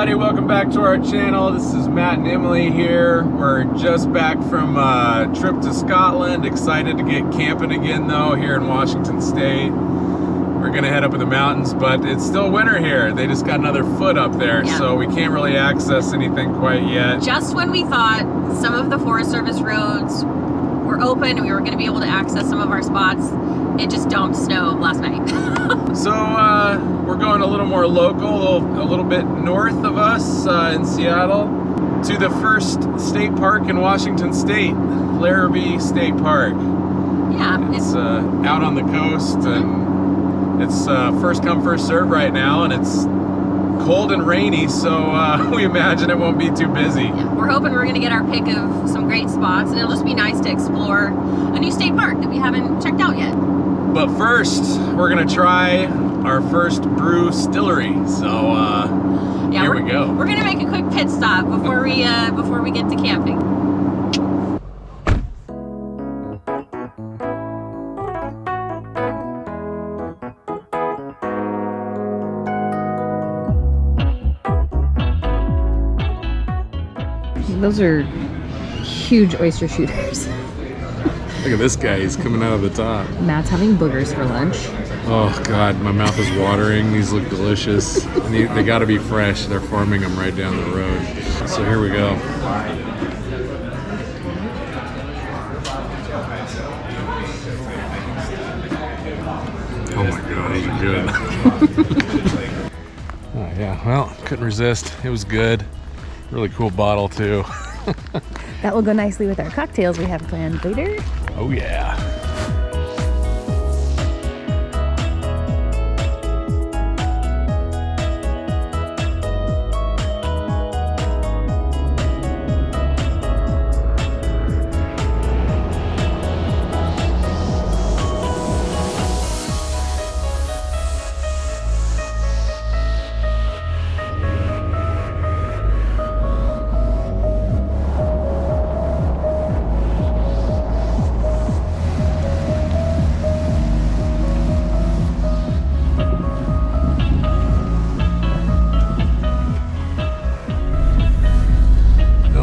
everybody, welcome back to our channel. This is Matt and Emily here. We're just back from a trip to Scotland. Excited to get camping again though here in Washington State. We're gonna head up in the mountains, but it's still winter here. They just got another foot up there, so we can't really access anything quite yet. Just when we thought some of the Forest Service roads were open and we were gonna be able to access some of our spots, it just dumped snow last night. So we're going a little more local, a little bit north of us in Seattle, to the first state park in Washington State, Larrabee State Park. Yeah. It's out on the coast, and it's first come, first serve right now, and it's cold and rainy, so we imagine it won't be too busy. Yeah, we're hoping we're gonna get our pick of some great spots, and it'll just be nice to explore a new state park that we haven't checked out yet. But first, we're gonna try our first brew distillery. So yeah, here we go. We're gonna make a quick pit stop before we get to camping. Those are huge oyster shooters. Look at this guy, he's coming out of the top. Matt's having boogers for lunch. Oh God, my mouth is watering. These look delicious. And they gotta be fresh. They're farming them right down the road. So here we go. Oh my God, these are good. Oh yeah, well, couldn't resist. It was good. Really cool bottle too. That will go nicely with our cocktails we have planned later. Oh yeah.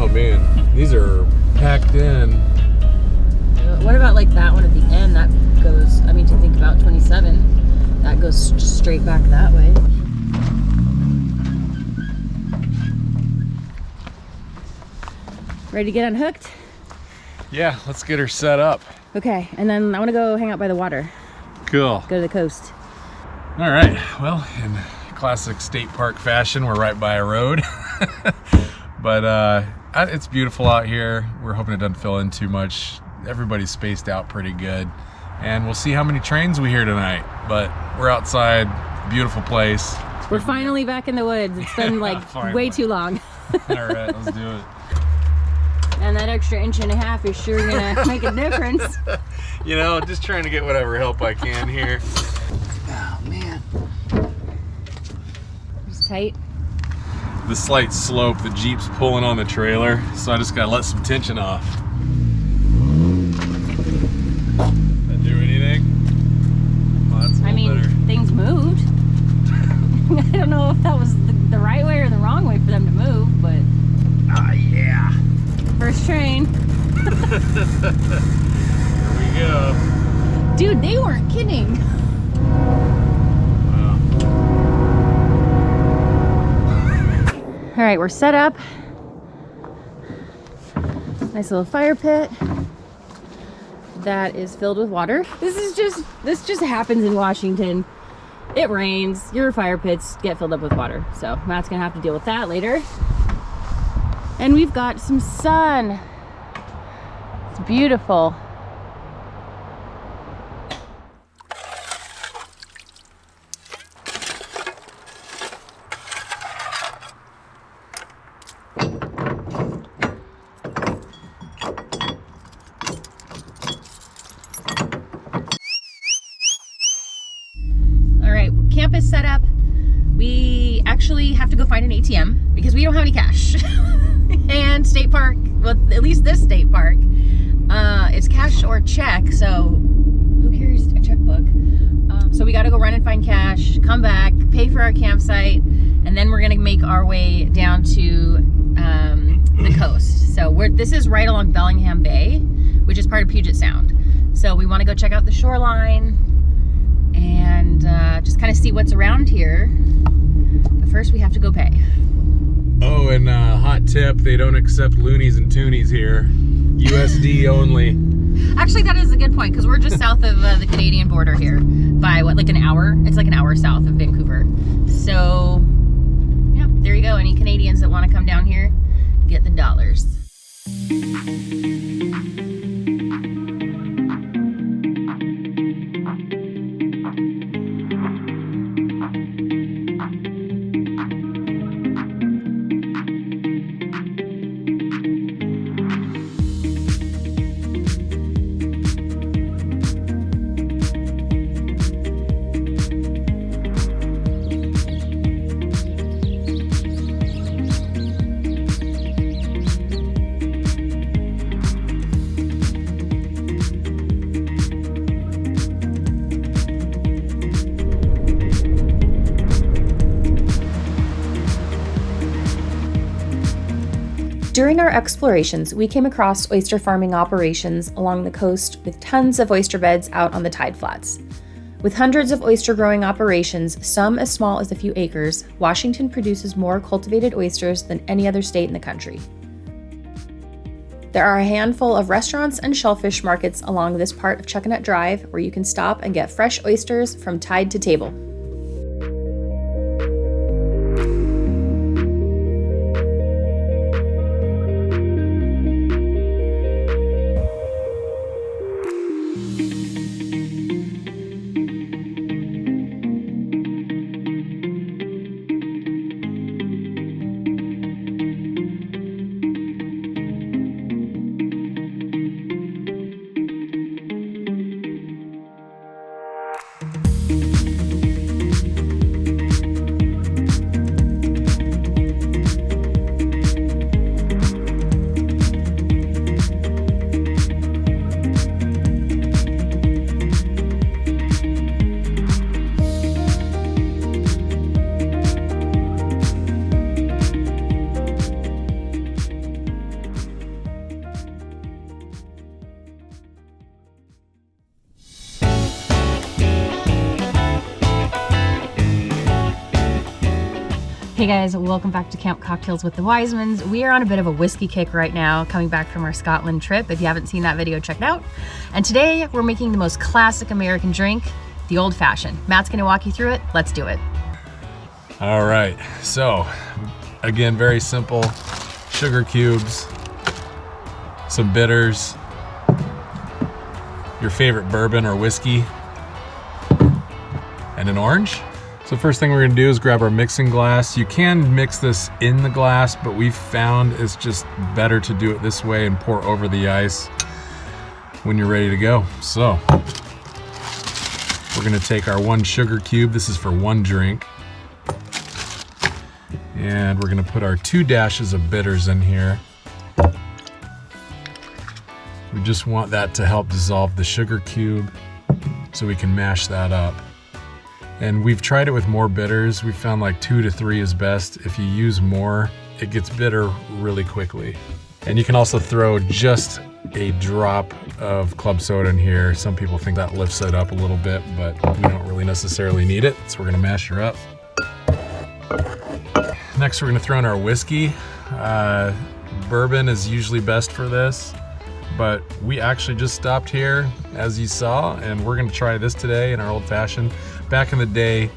Man, these are packed in. What about like that one at the end? That goes, I mean, to think about 27, that goes straight back that way. Ready to get unhooked? Yeah, let's get her set up. Okay, and then I want to go hang out by the water. Cool. Go to the coast. All right, well, in classic state park fashion, we're right by a road. But it's beautiful out here. We're hoping it doesn't fill in too much. Everybody's spaced out pretty good. And we'll see how many trains we hear tonight. But we're outside, beautiful place. We're finally back in the woods. It's been like way too long. All right, let's do it. And that extra inch and a half is sure gonna make a difference. You know, just trying to get whatever help I can here. Oh man. It's tight. The slight slope, the Jeep's pulling on the trailer, so I just gotta let some tension off. That do anything? Well, that's I mean, better. Things moved. I don't know if that was the right way or the wrong way for them to move, but... Ah, yeah. First train. Here we go. Dude, they weren't kidding. All right, we're set up. Nice little fire pit that is filled with water. This just happens in Washington. It rains, your fire pits get filled up with water. So Matt's gonna have to deal with that later. And we've got some sun. It's beautiful. Camp is set up. We actually have to go find an ATM because we don't have any cash. And state park, well, at least this state park, it's cash or check, so who carries a checkbook? So we got to go run and find cash, come back, pay for our campsite, and and then we're gonna make our way down to the coast. So this is right along Bellingham Bay, which is part of Puget Sound. So we want to go check out the shoreline and just kind of see what's around here. But first we have to go pay. Oh, and hot tip, they don't accept loonies and toonies here. USD only. Actually, that is a good point, because we're just south of the Canadian border here by what, like an hour? It's like an hour south of Vancouver. So, yeah, there you go. Any Canadians that want to come down here, get the dollars. During our explorations, we came across oyster farming operations along the coast with tons of oyster beds out on the tide flats. With hundreds of oyster growing operations, some as small as a few acres, Washington produces more cultivated oysters than any other state in the country. There are a handful of restaurants and shellfish markets along this part of Chuckanut Drive where you can stop and get fresh oysters from tide to table. Hey guys, welcome back to Camp Cocktails with the Wisemans. We are on a bit of a whiskey kick right now, coming back from our Scotland trip. If you haven't seen that video, check it out. And today we're making the most classic American drink, the old fashioned. Matt's gonna walk you through it. Let's do it. All right, so again, very simple. Sugar cubes, some bitters, your favorite bourbon or whiskey, and an orange. So first thing we're gonna do is grab our mixing glass. You can mix this in the glass, but we've found it's just better to do it this way and pour over the ice when you're ready to go. So we're gonna take our 1 sugar cube. This is for 1 drink. And we're gonna put our 2 dashes of bitters in here. We just want that to help dissolve the sugar cube so we can mash that up. And we've tried it with more bitters. We found like 2 to 3 is best. If you use more, it gets bitter really quickly. And you can also throw just a drop of club soda in here. Some people think that lifts it up a little bit, but we don't really necessarily need it. So we're gonna mash her up. Next, we're gonna throw in our whiskey. Bourbon is usually best for this, but we actually just stopped here, as you saw, and we're gonna try this today in our old fashioned. Back in the day,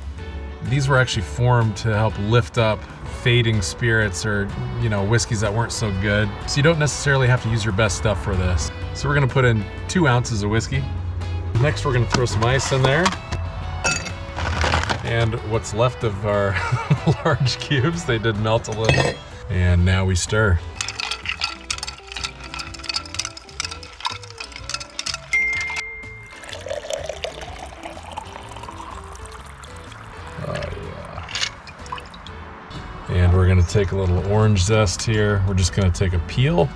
these were actually formed to help lift up fading spirits or, you know, whiskeys that weren't so good. So you don't necessarily have to use your best stuff for this. So we're gonna put in 2 ounces of whiskey. Next, we're gonna throw some ice in there. And what's left of our large cubes, they did melt a little. And now we stir. And we're gonna take a little orange zest here. We're just gonna take a peel.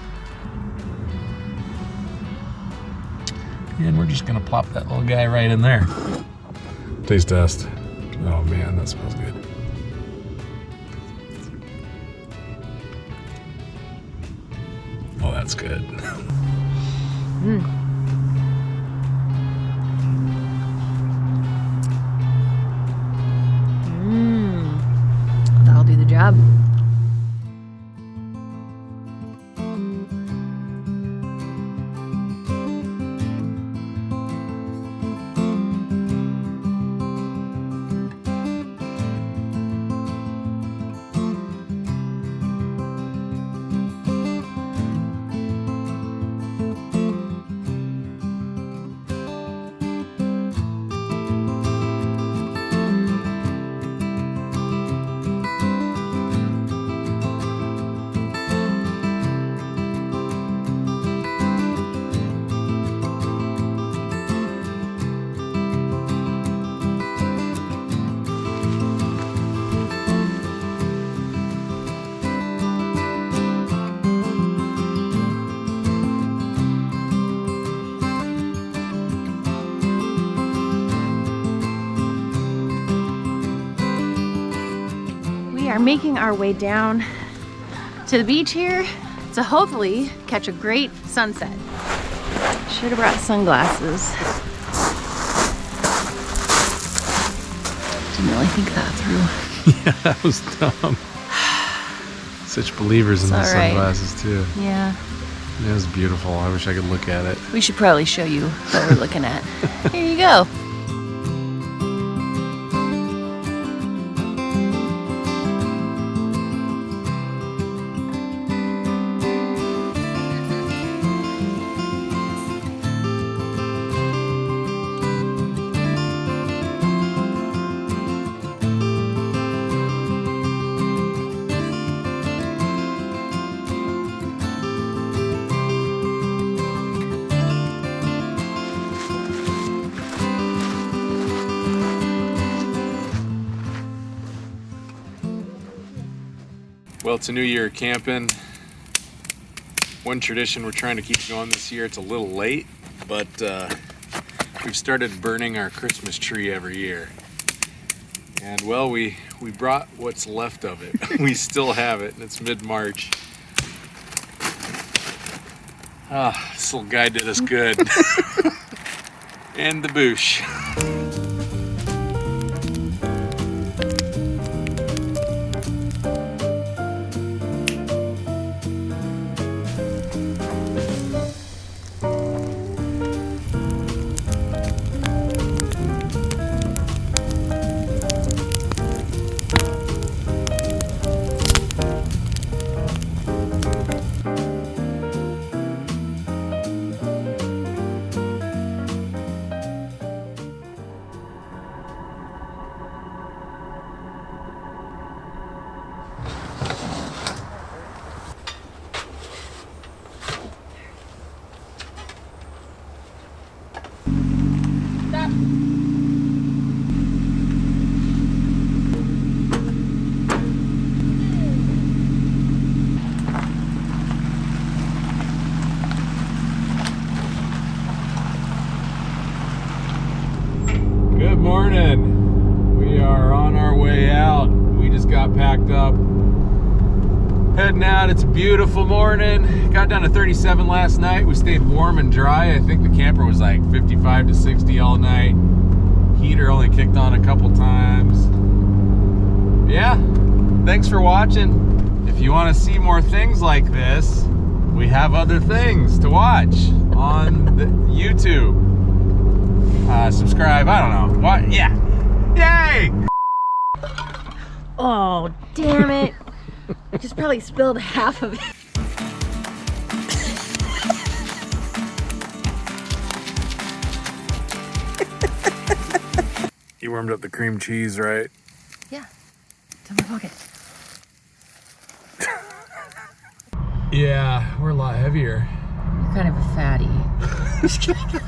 And we're just gonna plop that little guy right in there. Taste test. Oh man, that smells good. that's good. That'll do the job. We are making our way down to the beach here to hopefully catch a great sunset. Should have brought sunglasses. Didn't really think that through. Yeah, that was dumb. Such believers in those sunglasses too. Yeah. It was beautiful. I wish I could look at it. We should probably show you what we're looking at. Here you go. Well, it's a new year of camping. One tradition we're trying to keep going this year, it's a little late, but we've started burning our Christmas tree every year. And well, we brought what's left of it. We still have it, and it's mid-March. Ah, this little guy did us good. And the boosh. Good morning. We are on our way out. We just got packed up. Heading out. It's a beautiful morning. Got down to 37 last night. We stayed warm and dry. I think the camper was like 55 to 60 all night. Heater only kicked on a couple times. Yeah. Thanks for watching. If you want to see more things like this, we have other things to watch on the YouTube. Subscribe, I don't know. What? Yeah. Yay! Oh, damn it. I just probably spilled half of it. You warmed up the cream cheese, right? Yeah. It's in my pocket. Yeah, we're a lot heavier. You're kind of a fatty. Just kidding.